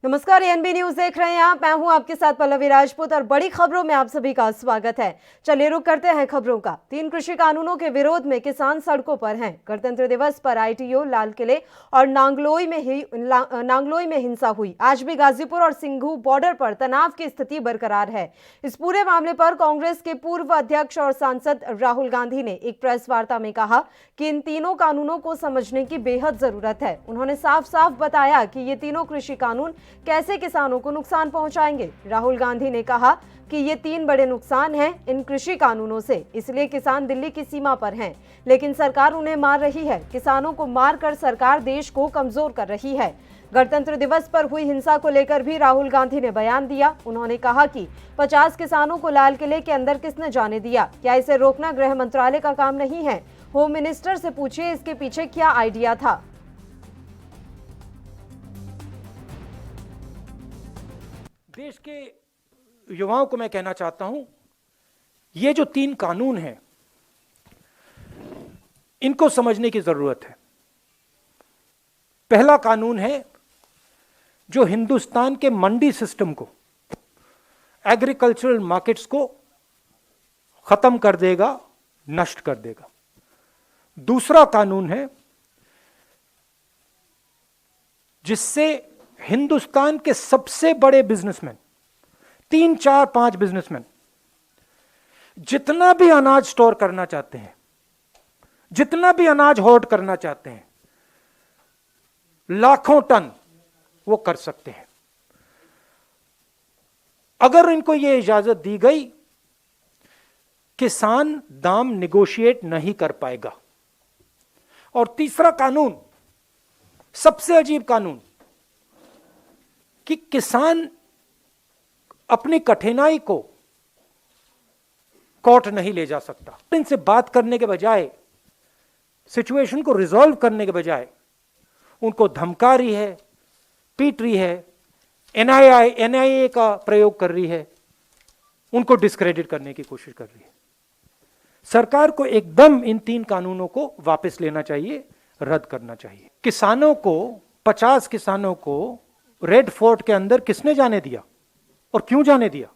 नमस्कार, ANB news देख रहे हैं आप। मैं हूं आपके साथ पल्लवी राजपूत और बड़ी खबरों में आप सभी का स्वागत है। चलिए रुक करते हैं खबरों का। 3 कृषि कानूनों के विरोध में किसान सड़कों पर हैं। गणतंत्र दिवस पर आईटीओ, लाल किले और नांगलोई में हिंसा हुई। आज भी गाजीपुर और सिंघू बॉर्डर पर तनाव की स्थिति बरकरार है। इस पूरे मामले पर कांग्रेस के पूर्व अध्यक्ष और सांसद राहुल गांधी ने एक प्रेस वार्ता में कहा कि इन तीनों कानूनों को समझने की बेहद जरूरत है। उन्होंने साफ साफ बताया कि ये तीनों कृषि कानून कैसे किसानों को नुकसान पहुंचाएंगे। राहुल गांधी ने कहा कि ये 3 बड़े नुकसान हैं इन कृषि कानूनों से, इसलिए किसान दिल्ली की सीमा पर हैं, लेकिन सरकार उन्हें मार रही है। किसानों को मारकर सरकार देश को कमजोर कर रही है। गणतंत्र दिवस पर हुई हिंसा को लेकर भी राहुल गांधी ने बयान दिया। उन्होंने कहा कि 50 किसानों को लाल किले के अंदर किसने जाने दिया? क्या इसे रोकना गृह मंत्रालय का काम नहीं है? होम मिनिस्टर से पूछिए इसके पीछे क्या आइडिया था। देश के युवाओं को मैं कहना चाहता हूं, ये जो 3 कानून हैं, इनको समझने की जरूरत है। पहला कानून है जो हिंदुस्तान के मंडी सिस्टम को, एग्रीकल्चरल मार्केट्स को खत्म कर देगा, नष्ट कर देगा। दूसरा कानून है जिससे हिंदुस्तान के सबसे बड़े बिजनेसमैन, 3, 4, 5 बिजनेसमैन जितना भी अनाज स्टोर करना चाहते हैं, जितना भी अनाज होर्ड करना चाहते हैं, लाखों टन वो कर सकते हैं। अगर इनको यह इजाजत दी गई, किसान दाम निगोशिएट नहीं कर पाएगा। और तीसरा कानून, सबसे अजीब कानून, कि किसान अपनी कठिनाई को कोर्ट नहीं ले जा सकता। इनसे बात करने के बजाय, सिचुएशन को रिजॉल्व करने के बजाय उनको धमका रही है, पीट रही है, एनआईए का प्रयोग कर रही है, उनको डिस्क्रेडिट करने की कोशिश कर रही है। सरकार को एकदम इन 3 कानूनों को वापस लेना चाहिए, रद्द करना चाहिए। किसानों को, 50 किसानों को रेड फोर्ट के अंदर किसने जाने दिया और क्यों जाने दिया?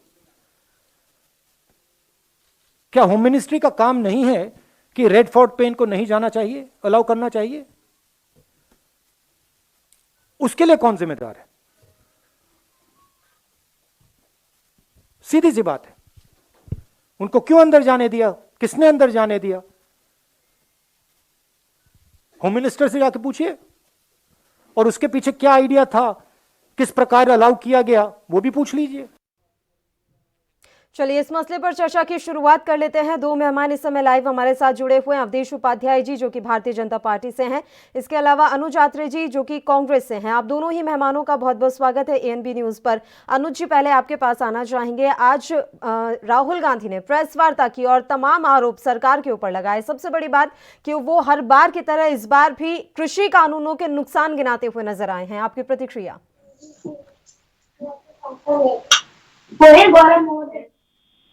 क्या होम मिनिस्ट्री का काम नहीं है कि रेड फोर्ट पे इनको नहीं जाना चाहिए, अलाउ करना चाहिए? उसके लिए कौन जिम्मेदार है? सीधी सी बात है। उनको क्यों अंदर जाने दिया? किसने अंदर जाने दिया? होम मिनिस्टर से जाके पूछिए। और उसके पीछे क्या आइडिया था, किस प्रकार अलाउ किया गया, वो भी पूछ लीजिए। चलिए इस मसले पर चर्चा की शुरुआत कर लेते हैं। 2 मेहमान इस समय लाइव हमारे साथ जुड़े हुए हैं। अवधेश उपाध्याय जी जो कि भारतीय जनता पार्टी से हैं, इसके अलावा अनुज आत्रे जी जो कि कांग्रेस से हैं। आप दोनों ही मेहमानों का बहुत बहुत स्वागत है एएनबी न्यूज पर। अनुज जी, पहले आपके पास आना चाहेंगे। आज राहुल गांधी ने प्रेस वार्ता की और तमाम आरोप सरकार के ऊपर लगाए। सबसे बड़ी बात कि वो हर बार की तरह इस बार भी कृषि कानूनों के नुकसान गिनाते हुए नजर आए हैं। आपकी प्रतिक्रिया?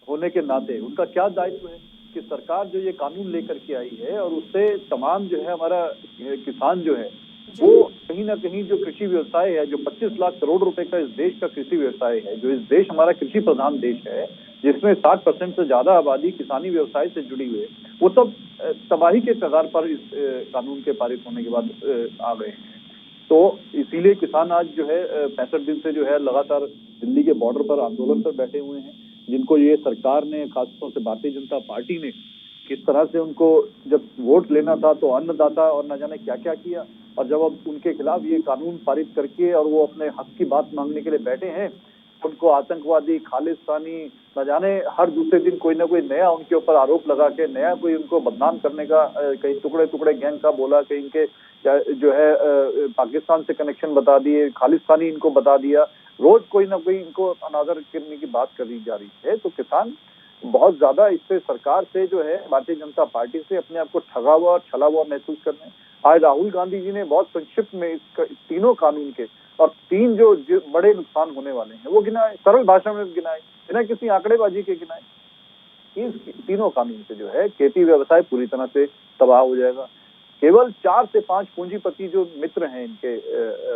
होने के नाते उनका क्या दायित्व है कि सरकार जो ये कानून लेकर के आई है और उससे तमाम जो है हमारा किसान जो है वो कहीं ना कहीं जो कृषि व्यवसाय है, जो 25 लाख करोड़ रुपए का इस देश का कृषि व्यवसाय है, जो इस देश हमारा कृषि प्रधान देश है, जिसमें 60% से ज्यादा आबादी किसानी व्यवसाय से जुड़ी हुई है, वो सब तबाही के कगार पर इस कानून के पारित होने के बाद आ गए हैं। तो इसीलिए किसान आज जो है 65 दिन से जो है लगातार दिल्ली के बॉर्डर पर आंदोलन पर बैठे हुए हैं, जिनको ये सरकार ने, खासतौर से भारतीय जनता पार्टी ने किस तरह से उनको जब वोट लेना था तो अन्नदाता और न जाने क्या क्या किया, और जब अब उनके खिलाफ ये कानून पारित करके और वो अपने हक की बात मांगने के लिए बैठे हैं, उनको आतंकवादी, खालिस्तानी, न जाने हर दूसरे दिन कोई ना कोई नया उनके ऊपर आरोप लगा के, नया कोई उनको बदनाम करने का, कहीं टुकड़े टुकड़े गैंग का बोला, कहीं इनके जो है पाकिस्तान से कनेक्शन बता दिए, खालिस्तानी इनको बता दिया, रोज कोई ना कोई इनको अनादर करने की बात करी जा रही है। तो किसान बहुत ज्यादा इससे, सरकार से जो है, भारतीय जनता पार्टी से अपने आप को ठगा हुआ और छला हुआ महसूस कर रहे हैं। आज राहुल गांधी जी ने बहुत संक्षिप्त में इस तीनों कानून के और 3 जो बड़े नुकसान होने वाले हैं वो गिनाए, सरल भाषा में गिनाए, बिना किसी आंकड़ेबाजी के गिनाए। इन तीनों कानून से जो है खेती व्यवसाय पूरी तरह से तबाह हो जाएगा। केवल 4 से 5 पूंजीपति जो मित्र हैं इनके,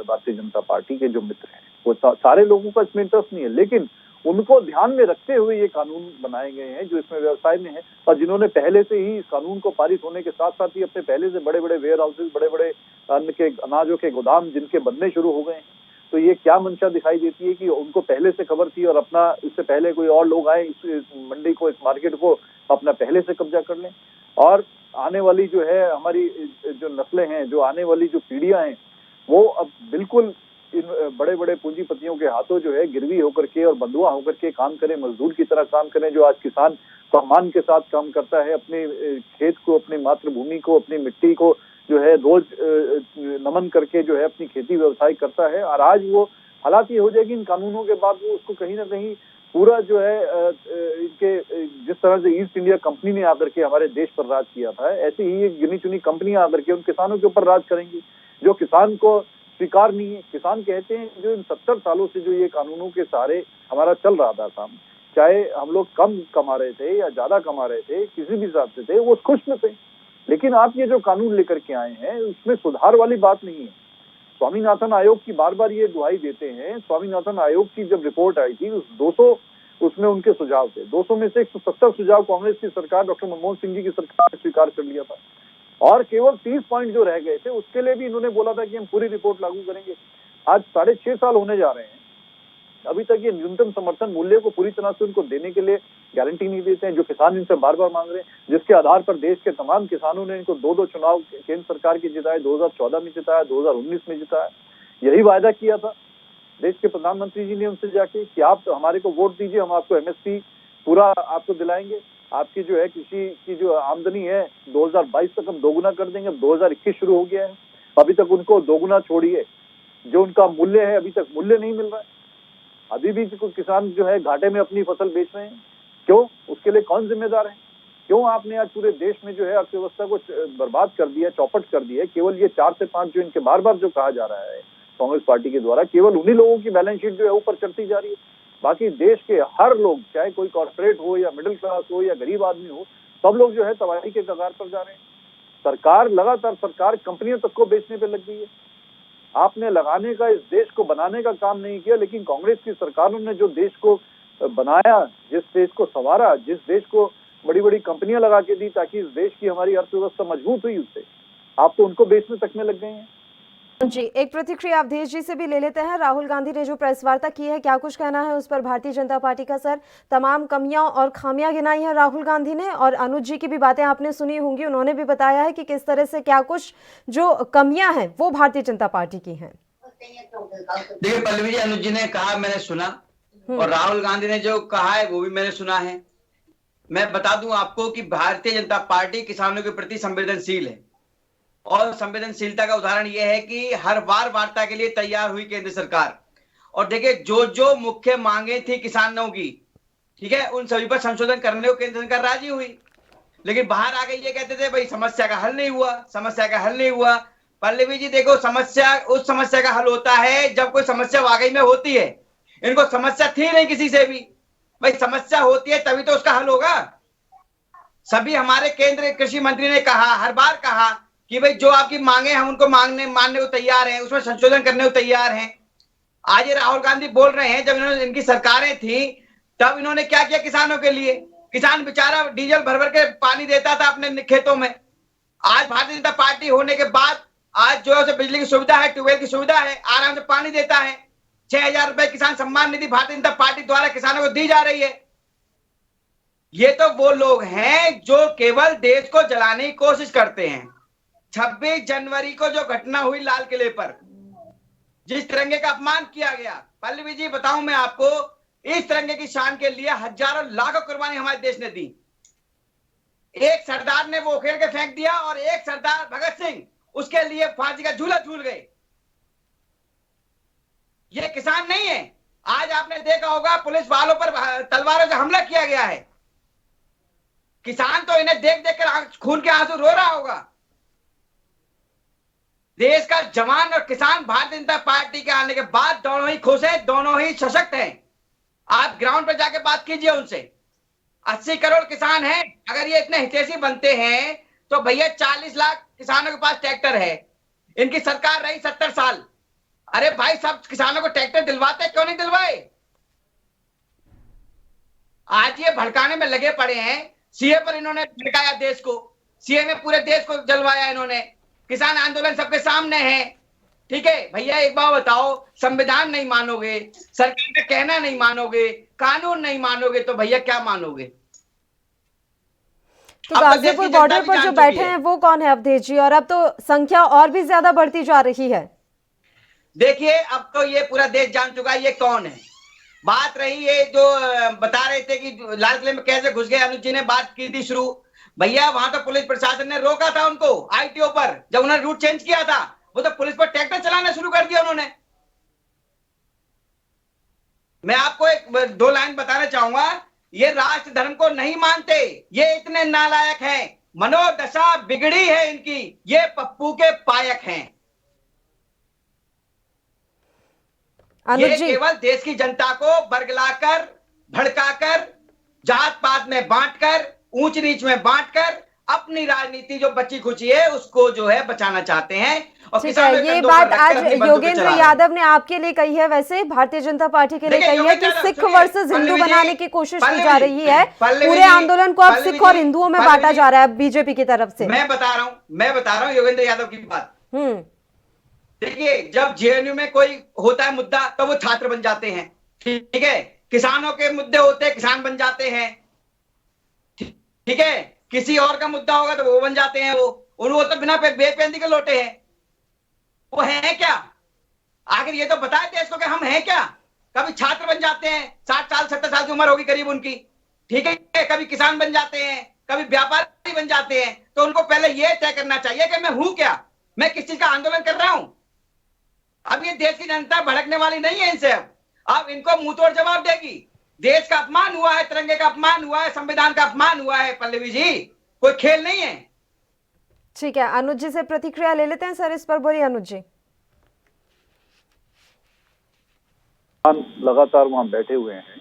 भारतीय जनता पार्टी के जो मित्र हैं, वो सारे लोगों का इसमें इंटरेस्ट नहीं है, लेकिन उनको ध्यान में रखते हुए ये कानून बनाए गए हैं जो इसमें व्यवसाय में है, और जिन्होंने पहले से ही इस कानून को पारित होने के साथ साथ ही अपने पहले से बड़े बड़े वेयर हाउसेज, बड़े बड़े अन्न के अनाजों के गोदाम जिनके बनने शुरू हो गए हैं। तो ये क्या मंशा दिखाई देती है कि उनको पहले से खबर थी और अपना, इससे पहले कोई और लोग आए इस मंडी को, इस मार्केट को अपना पहले से कब्जा कर लें, और आने वाली जो है हमारी जो नस्लें हैं, जो आने वाली जो पीढ़ियां हैं, वो अब बिल्कुल इन बड़े बड़े पूंजीपतियों के हाथों जो है गिरवी होकर के और बंधुआ होकर के काम करें, मजदूर की तरह काम करें। जो आज किसान सम्मान के साथ काम करता है, अपने खेत को, अपनी मातृभूमि को, अपनी मिट्टी को जो है रोज नमन करके जो है अपनी खेती व्यवसाय करता है, और आज वो हालात ये हो जाएगी इन कानूनों के बाद वो उसको कहीं ना कहीं पूरा जो है इनके, जिस तरह से ईस्ट इंडिया कंपनी ने आकर के हमारे देश पर राज किया था, ऐसे ही ये गिनी चुनी कंपनियां आकर के उन किसानों के ऊपर राज करेंगी जो किसान को स्वीकार नहीं है। किसान कहते हैं जो इन 70 सालों से जो ये कानूनों के सहारे हमारा चल रहा था काम, चाहे हम लोग कम कमा रहे थे या ज्यादा कमा रहे थे, किसी भी हिसाब से थे, वो खुश में थे। लेकिन आप ये जो कानून लेकर के आए हैं उसमें सुधार वाली बात नहीं है। स्वामीनाथन आयोग की बार बार ये दुहाई देते हैं। स्वामीनाथन आयोग की जब रिपोर्ट आई थी, 200 उसमें उनके सुझाव थे, 200 में से 170 सुझाव कांग्रेस की सरकार, डॉक्टर मनमोहन सिंह जी की सरकार ने स्वीकार कर लिया था, और केवल 30 पॉइंट जो रह गए थे उसके लिए भी इन्होंने बोला था कि हम पूरी रिपोर्ट लागू करेंगे। आज 6.5 साल होने जा रहे हैं, अभी तक ये न्यूनतम समर्थन मूल्य को पूरी तरह से उनको देने के लिए गारंटी नहीं देते हैं, जो किसान इनसे बार बार मांग रहे हैं, जिसके आधार पर देश के तमाम किसानों ने इनको 2 चुनाव केंद्र सरकार के जिताए, 2014 में जिताया, 2019 में जिताया। यही वायदा किया था देश के प्रधानमंत्री जी ने उनसे जाके कि आप हमारे को वोट दीजिए, हम आपको एमएसपी पूरा आपको दिलाएंगे, आपकी जो है कृषि की जो आमदनी है 2022 तक हम दोगुना कर देंगे। अब 2021 शुरू हो गया है, अभी तक उनको दोगुना छोड़िए, जो उनका मूल्य है अभी तक मूल्य नहीं मिल रहा है। अभी भी किसान जो है घाटे में अपनी फसल बेच रहे हैं। क्यों? उसके लिए कौन जिम्मेदार है? क्यों आपने आज पूरे देश में जो है अर्थव्यवस्था को बर्बाद कर दिया, चौपट कर दिया? केवल ये 4 से 5 जो इनके बार बार जो कहा जा रहा है कांग्रेस पार्टी के द्वारा, केवल उन्हीं लोगों की बैलेंस शीट जो है ऊपर चढ़ती जा रही है। बाकी देश के हर लोग, चाहे कोई कॉर्पोरेट हो या मिडिल क्लास हो या गरीब आदमी हो, सब लोग जो है तबाही के कगार पर जा रहे हैं। सरकार लगातार, सरकार कंपनियों तक को बेचने पे लग गई है। आपने लगाने का, इस देश को बनाने का काम नहीं किया, लेकिन कांग्रेस की सरकारों ने जो देश को बनाया, जिस देश को संवारा, जिस देश को बड़ी बड़ी कंपनियां लगा के दी ताकि इस देश की हमारी अर्थव्यवस्था मजबूत हुई, उससे आप तो उनको बेचने तक में लग गए हैं। जी, एक प्रतिक्रिया अवधेश जी से भी ले लेते हैं। राहुल गांधी ने जो प्रेस वार्ता की है, क्या कुछ कहना है उस पर भारतीय जनता पार्टी का? सर, तमाम कमियां और खामियां गिनाई है राहुल गांधी ने, और अनुज जी की भी बातें आपने सुनी होंगी, उन्होंने भी बताया है कि किस तरह से क्या कुछ जो कमियां हैं वो भारतीय जनता पार्टी की हैं। देखिए पल्लवी जी, अनुज जी ने कहा मैंने सुना, और राहुल गांधी ने जो कहा है वो भी मैंने सुना है। मैं बता दूं आपको कि भारतीय जनता पार्टी किसानों के प्रति संवेदनशील है, और संवेदनशीलता का उदाहरण यह है कि हर बार वार्ता के लिए तैयार हुई केंद्र सरकार। और देखिए जो जो मुख्य मांगे थी किसानों की, ठीक है, उन सभी पर संशोधन करने को केंद्र सरकार राजी हुई। लेकिन बाहर आके ये कहते थे भाई समस्या का हल नहीं हुआ, समस्या का हल नहीं हुआ। पल्लवी जी देखो, समस्या उस समस्या का हल होता है जब कोई समस्या वाकई में होती है। इनको समस्या थी नहीं किसी से भी, भाई समस्या होती है तभी तो उसका हल होगा। सभी हमारे केंद्रीय कृषि मंत्री ने कहा, हर बार कहा कि भाई जो आपकी मांगे हम उनको मानने को तैयार हैं, उसमें संशोधन करने को तैयार हैं। आज ये राहुल गांधी बोल रहे हैं, जब इन्होंने इनकी सरकारें थी तब इन्होंने क्या किया किसानों के लिए? किसान बेचारा डीजल भर भर के पानी देता था अपने खेतों में। आज भारतीय जनता पार्टी होने के बाद आज जो है बिजली की सुविधा है, ट्यूबवेल की सुविधा है, आराम से पानी देता है। 6,000 रुपए किसान सम्मान निधि भारतीय जनता पार्टी द्वारा किसानों को दी जा रही है। ये तो वो लोग हैं जो केवल देश को जलाने की कोशिश करते हैं। 26 जनवरी को जो घटना हुई लाल किले पर, जिस तिरंगे का अपमान किया गया, पल्लवी जी बताऊं मैं आपको, इस तिरंगे की शान के लिए हजारों लाखों कुर्बानी हमारे देश ने दी। एक सरदार ने वो उखेड़ के फेंक दिया और एक सरदार भगत सिंह उसके लिए फांसी का झूला झूल गए। ये किसान नहीं है। आज आपने देखा होगा पुलिस वालों पर तलवारों से हमला किया गया है। किसान तो इन्हें देख देख कर खून के आंसू रो रहा होगा। देश का जवान और किसान भारतीय जनता पार्टी के आने के बाद दोनों ही खुश हैं, दोनों ही सशक्त हैं। आप ग्राउंड पर जाके बात कीजिए उनसे। 80 करोड़ किसान हैं, अगर ये इतने हितैषी बनते हैं तो भैया 40 लाख किसानों के पास ट्रैक्टर है। इनकी सरकार रही 70 साल। अरे भाई, सब किसानों को ट्रैक्टर दिलवाते, क्यों नहीं दिलवाए? आज ये भड़काने में लगे पड़े हैं। सीए पर इन्होंने भड़काया देश को, सीए में पूरे देश को जलवाया इन्होंने। किसान आंदोलन सबके सामने है। ठीक है भैया, एक बात बताओ, संविधान नहीं मानोगे, सरकार का कहना नहीं मानोगे, कानून नहीं मानोगे, तो भैया क्या मानोगे? तो गाजीपुर बॉर्डर पर जो बैठे हैं वो कौन है अवधेश जी? और अब तो संख्या और भी ज्यादा बढ़ती जा रही है। देखिए, अब तो ये पूरा देश जान चुका है ये कौन है। बात रही है जो बता रहे थे कि लाल किले में कैसे घुस गए, अनुज जी ने बात की थी शुरू। भैया, वहां तो पुलिस प्रशासन ने रोका था उनको आईटीओ पर, जब उन्होंने रूट चेंज किया था। वो तो पुलिस पर ट्रैक्टर चलाना शुरू कर दिया उन्होंने। मैं आपको एक 2 लाइन बताना चाहूंगा। ये राष्ट्र धर्म को नहीं मानते, ये इतने नालायक हैं, मनोदशा बिगड़ी है इनकी, ये पप्पू के पायक हैं। ये केवल देश की जनता को बरगलाकर, भड़काकर, जात पात में बांटकर, ऊंच नीच में बांटकर अपनी राजनीति जो बची खुची है उसको जो है बचाना चाहते हैं। और ठीक है, ये बात आज योगेंद्र यादव ने आपके लिए कही है, वैसे भारतीय जनता पार्टी के लिए कही है कि सिख वर्सेस हिंदू बनाने की कोशिश की जा रही है। पूरे आंदोलन को अब सिख और हिंदुओं में बांटा जा रहा है बीजेपी की तरफ से। मैं बता रहा हूँ योगेंद्र यादव की बात। देखिए, जब जेएनयू में कोई होता है मुद्दा तो वो छात्र बन जाते हैं। ठीक है, किसानों के मुद्दे होते हैं, किसान बन जाते हैं। ठीक है, किसी और का मुद्दा होगा तो वो बन जाते हैं। वो तो बिना बेपेंदी के लौटे हैं। वो हैं क्या? आखिर ये तो बताए देश को कि हम हैं क्या? कभी छात्र बन जाते हैं, 60 साल 70 साल की उम्र होगी करीब उनकी। ठीक है, कभी किसान बन जाते हैं, कभी व्यापारी बन जाते हैं। तो उनको पहले ये तय करना चाहिए कि मैं हूं क्या, मैं किस चीज का आंदोलन कर रहा हूं। अब ये देश की जनता भड़कने वाली नहीं है इनसे। अब इनको मुंह तोड़ जवाब देगी। देश का अपमान हुआ है, तिरंगे का अपमान हुआ है, संविधान का अपमान हुआ है पल्लवी जी, कोई खेल नहीं है। ठीक है, अनुज जी से प्रतिक्रिया ले लेते हैं सर इस पर। बोलिए अनुज जी। लगातार वहां बैठे हुए हैं,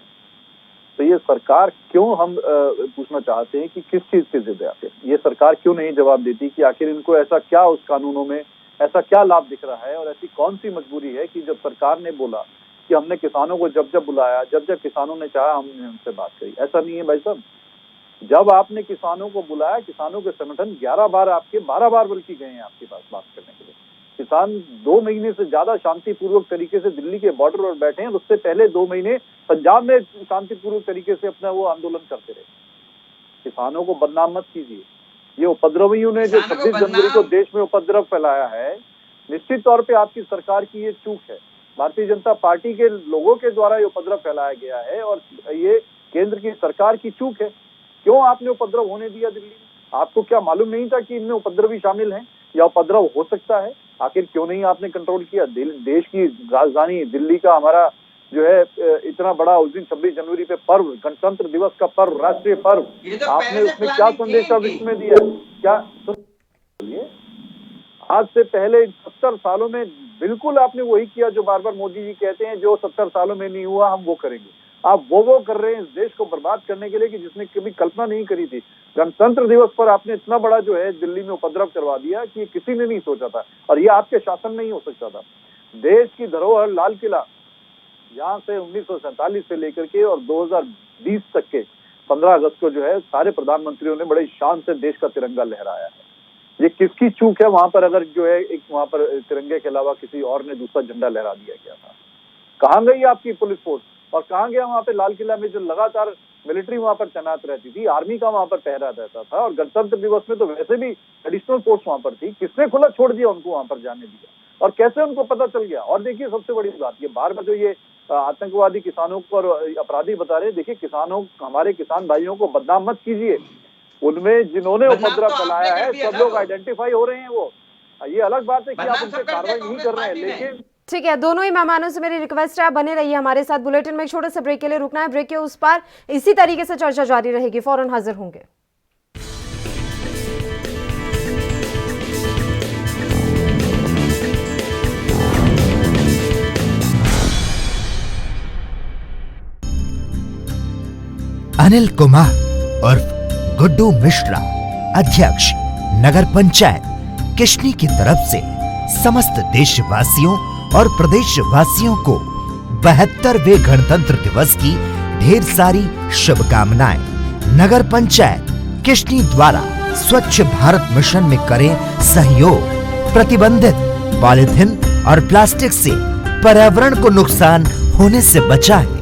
तो ये सरकार क्यों, हम पूछना चाहते हैं कि किस चीज के जिद है आखिर? ये सरकार क्यों नहीं जवाब देती कि आखिर इनको ऐसा क्या उस कानूनों में ऐसा क्या लाभ दिख रहा है और ऐसी कौन सी मजबूरी है कि जब सरकार ने बोला कि हमने किसानों को जब जब बुलाया, जब जब किसानों ने चाहा हमने उनसे बात करी। ऐसा नहीं है भाई साहब, जब आपने किसानों को बुलाया, किसानों के संगठन 11 बार आपके 12 बार बल्कि गए हैं आपके पास बात करने के लिए। किसान 2 महीने से ज्यादा शांतिपूर्वक तरीके से दिल्ली के बॉर्डर पर बैठे हैं। उससे पहले 2 महीने पंजाब में शांतिपूर्वक तरीके से अपना वो आंदोलन करते रहे। किसानों को बदनाम मत कीजिए। ये उपद्रवियों ने जो 26 जनवरी को देश में उपद्रव फैलाया है, निश्चित तौर पे आपकी सरकार की ये चूक है। भारतीय जनता पार्टी के लोगों के द्वारा ये उपद्रव फैलाया गया है और ये केंद्र की सरकार की चूक है। क्यों आपने उपद्रव होने दिया दिल्ली में? आपको क्या मालूम नहीं था कि इनमें उपद्रवी शामिल हैं या उपद्रव हो सकता है? आखिर क्यों नहीं आपने कंट्रोल किया? देश की राजधानी दिल्ली का हमारा जो है इतना बड़ा उस दिन 26 जनवरी पे पर्व, गणतंत्र दिवस का पर्व, राष्ट्रीय पर्व, आपने उसमें क्या संदेशा विश्व में दिया? क्या आज से पहले 70 सालों में बिल्कुल आपने वही किया जो बार बार मोदी जी कहते हैं, जो 70 सालों में नहीं हुआ हम वो करेंगे। आप वो कर रहे हैं इस देश को बर्बाद करने के लिए कि जिसने कभी कल्पना नहीं करी थी। गणतंत्र दिवस पर आपने इतना बड़ा जो है दिल्ली में उपद्रव करवा दिया कि किसी ने नहीं सोचा था और ये आपके शासन में ही हो सकता था। देश की धरोहर लाल किला, जहाँ से 1947 से लेकर के और 2020 तक के 15 अगस्त को जो है सारे प्रधानमंत्रियों ने बड़े शान से देश का तिरंगा लहराया है। ये किसकी चूक है वहां पर, अगर जो है एक वहां पर तिरंगे के अलावा किसी और ने दूसरा झंडा लहरा दिया गया था? कहाँ गई आपकी पुलिस फोर्स और कहाँ गया वहां पे लाल किला में जो लगातार मिलिट्री वहां पर तैनात रहती थी, आर्मी का वहां पर पहरा रहता था और गणतंत्र दिवस में तो वैसे भी एडिशनल फोर्स वहां पर थी। किसने खुला छोड़ दिया उनको वहां पर जाने दिया और कैसे उनको पता चल गया? और देखिए सबसे बड़ी बात, ये बार बार जो ये आतंकवादी किसानों को और अपराधी बता रहे हैं, देखिए किसानों, हमारे किसान भाइयों को बदनाम मत कीजिए। उनमें जिन्होंने उपद्रव फैलाया है सब लोग आइडेंटिफाई हो रहे हैं। वो ये अलग बात है कि आप उनसे कार्रवाई नहीं कर रहे हैं, लेकिन ठीक है, दोनों ही मेहमानों से मेरी रिक्वेस्ट है आप बने रहिए हमारे साथ। बुलेटिन में एक छोटे से ब्रेक के लिए रुकना है, ब्रेक के उस पार इसी तरीके से चर्चा जारी रहेगी, फौरन हाजिर होंगे। अनिल कुमार उर्फ गुड्डू मिश्रा, अध्यक्ष नगर पंचायत, किशनी की तरफ से समस्त देशवासियों और प्रदेशवासियों को 72वें गणतंत्र दिवस की ढेर सारी शुभकामनाएं। नगर पंचायत किशनी द्वारा स्वच्छ भारत मिशन में करें सहयोग। प्रतिबंधित पॉलीथिन और प्लास्टिक से पर्यावरण को नुकसान होने से बचाएं।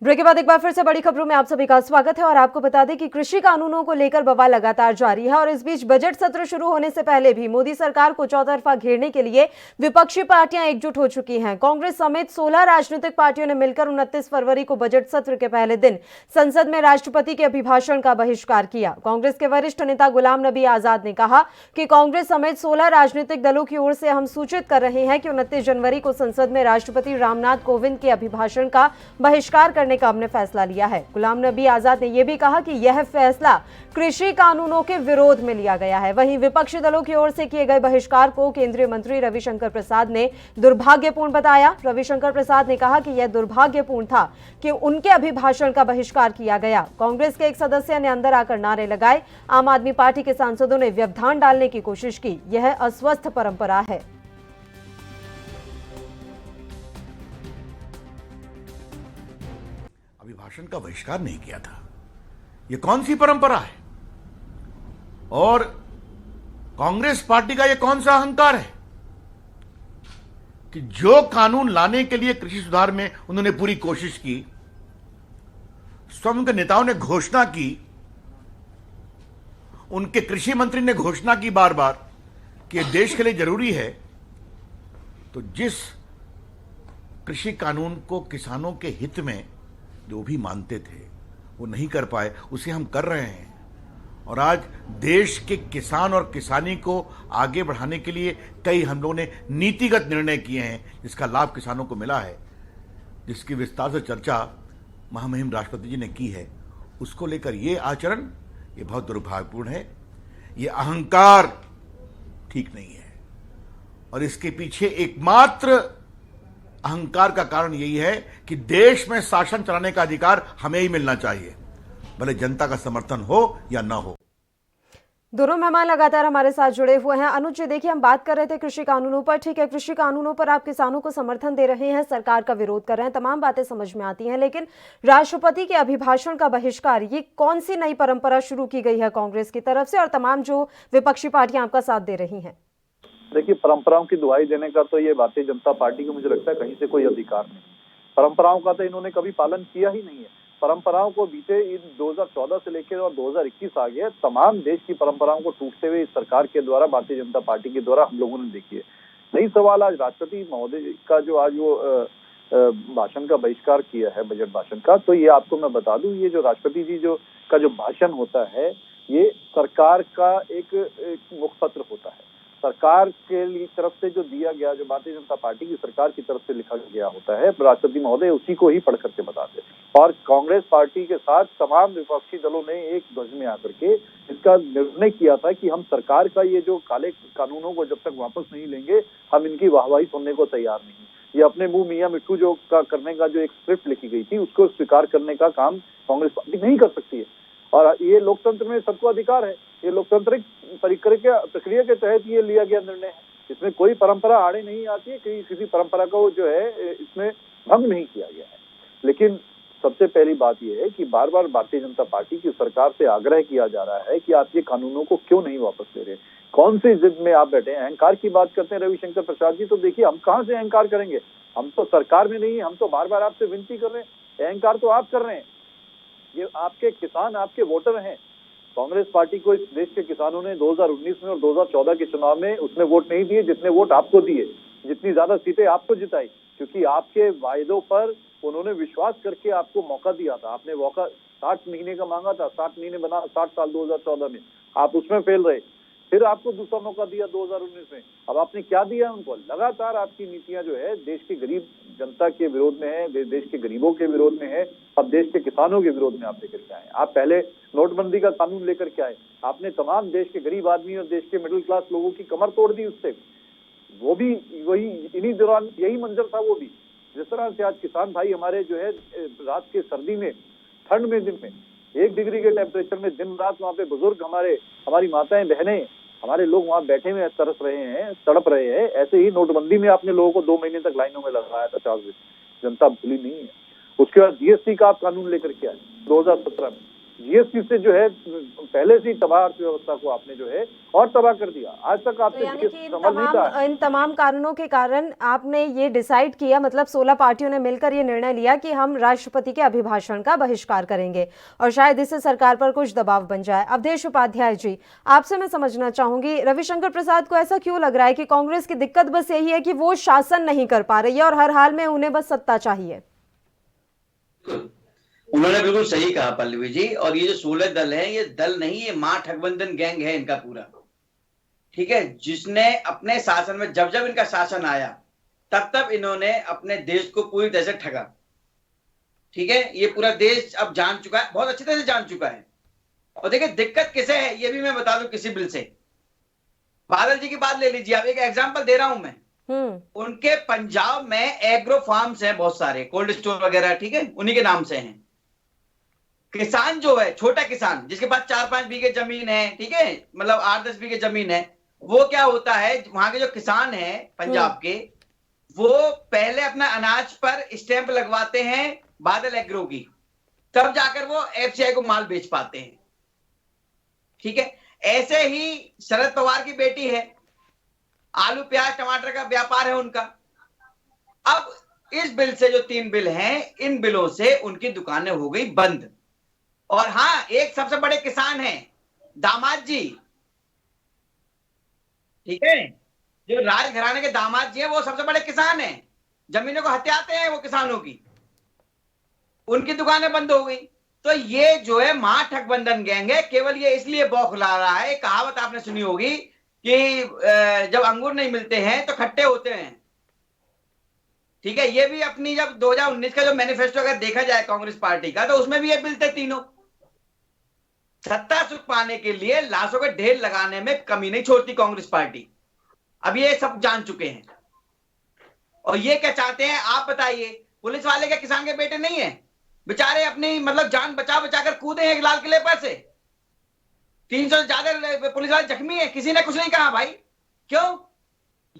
ब्रेक के बाद एक बार फिर से बड़ी खबरों में आप सभी का स्वागत है और आपको बता दें कि कृषि कानूनों को लेकर बवाल लगातार जारी है और इस बीच बजट सत्र शुरू होने से पहले भी मोदी सरकार को चौतरफा घेरने के लिए विपक्षी पार्टियां एकजुट हो चुकी हैं। कांग्रेस समेत 16 राजनीतिक पार्टियों ने मिलकर 29 फरवरी को बजट सत्र के पहले दिन संसद में राष्ट्रपति के अभिभाषण का बहिष्कार किया। कांग्रेस के वरिष्ठ नेता गुलाम नबी आजाद ने कहा कि कांग्रेस समेत 16 राजनीतिक दलों की ओर से हम सूचित कर रहे हैं कि 29 जनवरी को संसद में राष्ट्रपति रामनाथ कोविंद के अभिभाषण का बहिष्कार करने का हमने फैसला लिया है। गुलाम नबी आजाद ने यह भी कहा कि यह फैसला कृषि कानूनों के विरोध में लिया गया है। वहीं विपक्षी दलों की ओर से किए गए बहिष्कार को केंद्रीय मंत्री रविशंकर प्रसाद ने दुर्भाग्यपूर्ण बताया। रविशंकर प्रसाद ने कहा कि यह दुर्भाग्यपूर्ण था कि उनके अभिभाषण का बहिष्कार किया गया। कांग्रेस के एक सदस्य ने अंदर आकर नारे लगाए। आम आदमी पार्टी के सांसदों ने व्यवधान डालने की कोशिश की। यह अस्वस्थ परंपरा है। अभिभाषण का बहिष्कार नहीं किया था। ये कौन सी परंपरा है और कांग्रेस पार्टी का ये कौन सा अहंकार है कि जो कानून लाने के लिए कृषि सुधार में उन्होंने पूरी कोशिश की, स्वयं के नेताओं ने घोषणा की, उनके कृषि मंत्री ने घोषणा की बार बार कि यह देश के लिए जरूरी है, तो जिस कृषि कानून को किसानों के हित में जो भी मानते थे वो नहीं कर पाए, उसे हम कर रहे हैं। और आज देश के किसान और किसानी को आगे बढ़ाने के लिए कई हम लोगों ने नीतिगत निर्णय किए हैं जिसका लाभ किसानों को मिला है, जिसकी विस्तार से चर्चा महामहिम राष्ट्रपति जी ने की है। उसको लेकर ये आचरण ये बहुत दुर्भाग्यपूर्ण है। ये अहंकार ठीक नहीं है और इसके पीछे एकमात्र अहंकार का कारण यही है कि देश में शासन चलाने का अधिकार हमें ही मिलना चाहिए, भले जनता का समर्थन हो या ना हो। दोनों मेहमान लगातार हमारे साथ जुड़े हुए हैं। अनुज जी, देखिए हम बात कर रहे थे कृषि कानूनों पर। ठीक है, कृषि कानूनों पर आप किसानों को समर्थन दे रहे हैं, सरकार का विरोध कर रहे हैं, तमाम बातें समझ में आती हैं, लेकिन राष्ट्रपति के अभिभाषण का बहिष्कार, ये कौन सी नई परंपरा शुरू की गई है कांग्रेस की तरफ से और तमाम जो विपक्षी पार्टियां आपका साथ दे रही हैं? देखिए, परंपराओं की दुहाई देने का तो ये भारतीय जनता पार्टी को मुझे लगता है कहीं से कोई अधिकार नहीं। परंपराओं का तो इन्होंने कभी पालन किया ही नहीं है। परंपराओं को बीते इन 2014 से लेकर और 2021 आ गया, तमाम देश की परंपराओं को टूटते हुए इस सरकार के द्वारा, भारतीय जनता पार्टी के द्वारा हम लोगों ने देखी है। नहीं सवाल आज राष्ट्रपति महोदय का जो आज वो भाषण का बहिष्कार किया है, बजट भाषण का, तो ये आपको मैं बता दूं, ये जो राष्ट्रपति जी का जो भाषण होता है, ये सरकार का एक मुखपत्र होता है। सरकार के लिए तरफ से जो दिया गया, जो भारतीय जनता पार्टी की सरकार की तरफ से लिखा गया होता है, राष्ट्रपति महोदय उसी को ही पढ़ करके बताते हैं। और कांग्रेस पार्टी के साथ तमाम विपक्षी दलों ने एक ध्वज में आकर के इसका निर्णय किया था कि हम सरकार का ये जो काले कानूनों को जब तक वापस नहीं लेंगे, हम इनकी वाहवाही सुनने को तैयार नहीं। ये अपने मुंह मियां मिट्टू जो का करने का जो एक स्क्रिप्ट लिखी गई थी, उसको स्वीकार करने का काम कांग्रेस पार्टी नहीं कर सकती है। और ये लोकतंत्र में सबको अधिकार है, ये लोकतांत्रिक प्रक्रिया के तहत ये लिया गया निर्णय है। इसमें कोई परंपरा आड़े नहीं आती है, किसी परंपरा को जो है इसमें भंग नहीं किया गया है। लेकिन सबसे पहली बात यह है कि बार बार भारतीय जनता पार्टी की सरकार से आग्रह किया जा रहा है कि आप ये कानूनों को क्यों नहीं वापस ले रहे। कौन सी जिद में आप बैठे हैं? अहंकार की बात करते हैं रविशंकर प्रसाद जी, तो देखिए हम कहां से अहंकार करेंगे? हम तो सरकार में नहीं, हम तो बार बार आपसे विनती कर रहे हैं। अहंकार तो आप कर रहे हैं, ये आपके किसान आपके वोटर हैं। कांग्रेस पार्टी को इस देश के किसानों ने 2019 में और 2014 के चुनाव में उसने वोट नहीं दिए जितने वोट आपको दिए, जितनी ज्यादा सीटें आपको जिताई, क्योंकि आपके वायदों पर उन्होंने विश्वास करके आपको मौका दिया था। आपने मौका 60 महीने का मांगा था, 60 महीने बना 60 साल 2014 में, आप उसमें फेल रहे। फिर आपको दूसरा मौका दिया 2019 में। अब आपने क्या दिया उनको? लगातार आपकी नीतियां जो है देश के गरीब जनता के विरोध में है, देश के गरीबों के विरोध में है, अब देश के किसानों के विरोध में आप लेकर के आए। आप पहले नोटबंदी का कानून लेकर के आए, आपने तमाम देश के गरीब आदमी और देश के मिडिल क्लास लोगों की कमर तोड़ दी उससे। वो भी वही इन्हीं दौरान यही मंजर था। वो भी जिस तरह से आज किसान भाई हमारे जो है रात के सर्दी में, ठंड में, दिन में 1 डिग्री के टेम्परेचर में दिन रात वहाँ पे बुजुर्ग हमारी माताएं बहनें, हमारे लोग वहाँ बैठे हुए तरस रहे हैं, तड़प रहे हैं। ऐसे ही नोटबंदी में आपने लोगों को 2 महीने तक लाइनों में लगाया था 50 दिन, जनता भूली नहीं है। उसके बाद जीएसटी का आप कानून लेकर के आए 2017 में। जीएसटी से जो है पहले से ही तबाह अर्थव्यवस्था को आपने जो है और तबाह कर दिया। आज तक आपने यानी कि इन तमाम कारणों के कारण आपने ये डिसाइड किया, मतलब 16 पार्टियों ने मिलकर ये निर्णय लिया कि हम राष्ट्रपति के अभिभाषण का बहिष्कार करेंगे और शायद इससे सरकार पर कुछ दबाव बन जाए। अवधेश उपाध्याय जी, आपसे मैं समझना चाहूंगी, रविशंकर प्रसाद को ऐसा क्यों लग रहा है कि कांग्रेस की दिक्कत बस यही है कि वो शासन नहीं कर पा रही है और हर हाल में उन्हें बस सत्ता चाहिए? उन्होंने बिल्कुल सही कहा पल्लवी जी। और ये जो 16 दल है, ये दल नहीं, ये मां ठगबंधन गैंग है इनका पूरा, ठीक है, जिसने अपने शासन में जब जब इनका शासन आया तब तब इन्होंने अपने देश को पूरी तरह से ठगा। ठीक है, ये पूरा देश अब जान चुका है, बहुत अच्छी तरह से जान चुका है। और देखिए दिक्कत किसे है ये भी मैं बता दूं किसी बिल से। बादल जी की बात ले लीजिए, आप एक एग्जांपल दे रहा हूं मैं। उनके पंजाब में एग्रो फार्म्स हैं बहुत सारे, कोल्ड स्टोर वगैरह, ठीक है, उन्हीं के नाम से हैं। किसान जो है, छोटा किसान जिसके पास 4-5 बीघे जमीन है, ठीक है, मतलब 8-10 बीघे जमीन है, वो क्या होता है, वहां के जो किसान हैं पंजाब के, वो पहले अपना अनाज पर स्टैंप लगवाते हैं बादल एग्रो की, तब जाकर वो एफसीआई को माल बेच पाते हैं। ठीक है, ऐसे ही शरद पवार की बेटी है, आलू प्याज टमाटर का व्यापार है उनका। अब इस बिल से, जो 3 बिल हैं, इन बिलों से उनकी दुकानें हो गई बंद। और हाँ, एक सबसे बड़े किसान हैं दामाद जी, ठीक है, जो राजघराने के दामाद जी हैं, वो सबसे बड़े किसान हैं, जमीनों को हत्याते हैं वो किसानों की, उनकी दुकानें बंद हो गई। तो ये जो है मां ठगबंधन गैंग है, केवल ये इसलिए बौखला रहा है। कहावत आपने सुनी होगी कि जब अंगूर नहीं मिलते हैं तो खट्टे होते हैं। ठीक है, ये भी अपनी, जब 2019 का जो मैनिफेस्टो अगर देखा जाए कांग्रेस पार्टी का, तो उसमें भी ये बिल थे तीनों। सत्ता सुख पाने के लिए लाशों के ढेर लगाने में कमी नहीं छोड़ती कांग्रेस पार्टी, अब ये सब जान चुके हैं। और ये क्या चाहते हैं आप बताइए? पुलिस वाले क्या किसान के बेटे नहीं है? बेचारे अपनी मतलब जान बचा बचा कर कूदे हैं लाल किले पर से। 300 से ज्यादा पुलिस वाले जख्मी है, किसी ने कुछ नहीं कहा भाई। क्यों?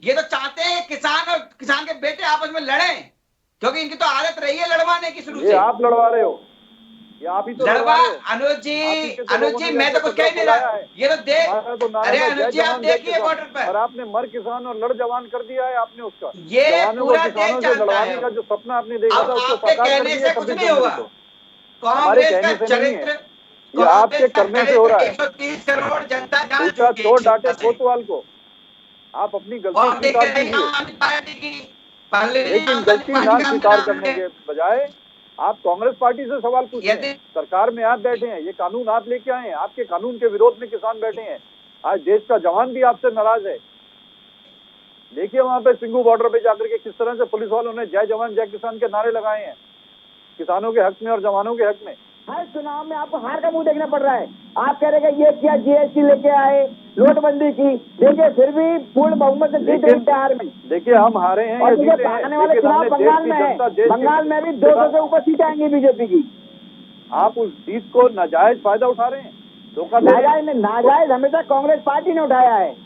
ये तो चाहते हैं किसान और किसान के बेटे आपस में लड़े, क्योंकि इनकी तो आदत रही है लड़वाने की शुरू से। आप लड़वा रहे हो, ये आप ही तो लड़वा। अनुज जी मैं तो कुछ कह नहीं रहा, ये तो देख, अरे अनुज जी आप देखिए बॉर्डर पर, और आपने मर किसान और लड़ जवान कर दिया है आपने उसका। ये पूरा देश जानता है का जो सपना आपने देखा था उसको आपके कहने से कुछ नहीं होगा। कांग्रेस का चरित्र, ये आपके करने से हो रहा है। 130 करोड़ जनता जान चुकी है। छोड़ डांटे कोतवाल को, आप अपनी गलती स्वीकार कीजिए, लेकिन गलती ना स्वीकार करने के बजाय आप कांग्रेस पार्टी से सवाल पूछिए। सरकार में आप बैठे हैं, ये कानून आप लेके आए हैं, आपके कानून के विरोध में किसान बैठे हैं। आज देश का जवान भी आपसे नाराज है। देखिए वहां पे सिंघू बॉर्डर पे जाकर के किस तरह से पुलिस वालों ने जय जवान जय किसान के नारे लगाए हैं किसानों के हक में और जवानों के हक में। हर चुनाव में आपको हार का मुंह देखना पड़ रहा है। आप कह रहे हैं ये किया, जीएसटी लेके आए, नोटबंदी की, देखिए फिर भी पूर्ण बहुमत से जीत रहे बिहार में। देखिए हम हारे हैं, और देखिए आने वाले चुनाव बंगाल में है, बंगाल में भी 200 से ऊपर सीटें आएंगी बीजेपी की। आप उस जीत को नाजायज फायदा उठा रहे हैं, धोखा दे रहे हैं। नाजायज हमेशा कांग्रेस पार्टी ने उठाया है।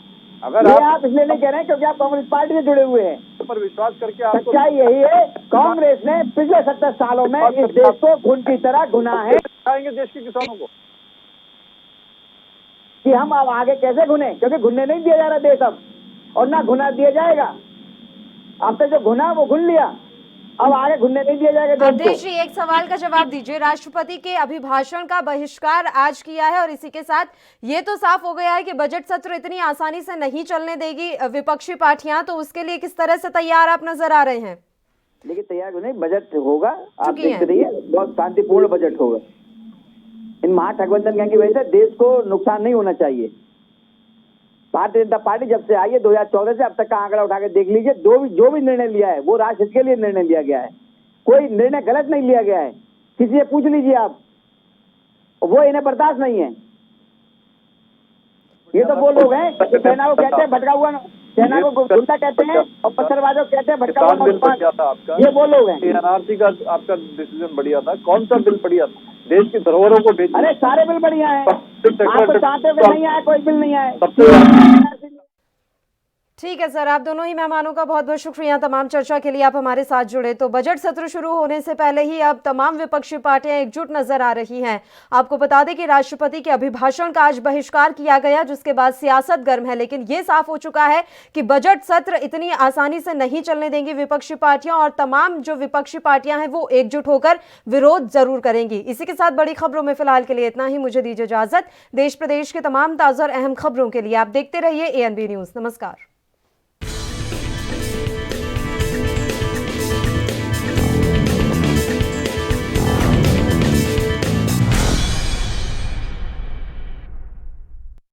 अगर आप इसलिए नहीं कह रहे हैं क्योंकि आप कांग्रेस पार्टी से जुड़े हुए हैं, पर विश्वास करके आपको सच्चाई यही है, कांग्रेस ने पिछले 70 सालों में इस देश को घुन की तरह घुना है। दिखाएंगे देश के किसानों को कि हम अब आगे कैसे घुने, क्योंकि घुनने नहीं दिया जा रहा देश अब, और ना घुना दिया जाएगा। अब तक जो घुना वो घुन लिया, अब आगे घुनने नहीं दिया जाएगा। अवधेश जी एक सवाल का जवाब दीजिए। राष्ट्रपति के अभिभाषण का बहिष्कार आज किया है और इसी के साथ ये तो साफ हो गया है कि बजट सत्र इतनी आसानी से नहीं चलने देगी विपक्षी पार्टियां, तो उसके लिए किस तरह से तैयार आप नजर आ रहे हैं? देखिए तैयार नहीं, बजट होगा, आप देखते रहिए, बहुत शांतिपूर्ण बजट होगा। इन महागठबंधन गैंग की वजह से देश को नुकसान नहीं होना चाहिए। भारतीय जनता पार्टी जब से आई है 2014 से अब तक का आंकड़ा उठा के देख लीजिए, जो भी निर्णय लिया है वो राष्ट्र हित के लिए निर्णय लिया गया है, कोई निर्णय गलत नहीं लिया गया है। किसी से पूछ लीजिए आप, वो इन्हें बर्दाश्त नहीं है। ये तो वो लोग हैं जो सेना को कहते हैं भटका हुआ, सेना को गुंडा कहते हैं और पत्थरबाजों को कहते हैं भटका हुआ नौजवान। ये वो लोग हैं। एनआरसी का आपका डिसीजन बढ़िया था, कौन सा बिल बढ़िया था? देश की धरोहरों को बेच, अरे सारे बिल बढ़िया है, आपको चाहते हुए नहीं आया कोई बिल नहीं आया। ठीक है सर, आप दोनों ही मेहमानों का बहुत बहुत शुक्रिया तमाम चर्चा के लिए आप हमारे साथ जुड़े। तो बजट सत्र शुरू होने से पहले ही अब तमाम विपक्षी पार्टियां एकजुट नजर आ रही हैं। आपको बता दें कि राष्ट्रपति के अभिभाषण का आज बहिष्कार किया गया, जिसके बाद सियासत गर्म है, लेकिन ये साफ हो चुका है कि बजट सत्र इतनी आसानी से नहीं चलने देंगी विपक्षी पार्टियां, और तमाम जो विपक्षी पार्टियां हैं वो एकजुट होकर विरोध जरूर करेंगी। इसी के साथ बड़ी खबरों में फिलहाल के लिए इतना ही। मुझे दीजिए इजाजत। देश प्रदेश के तमाम ताजा और अहम खबरों के लिए आप देखते रहिए ANB न्यूज। नमस्कार।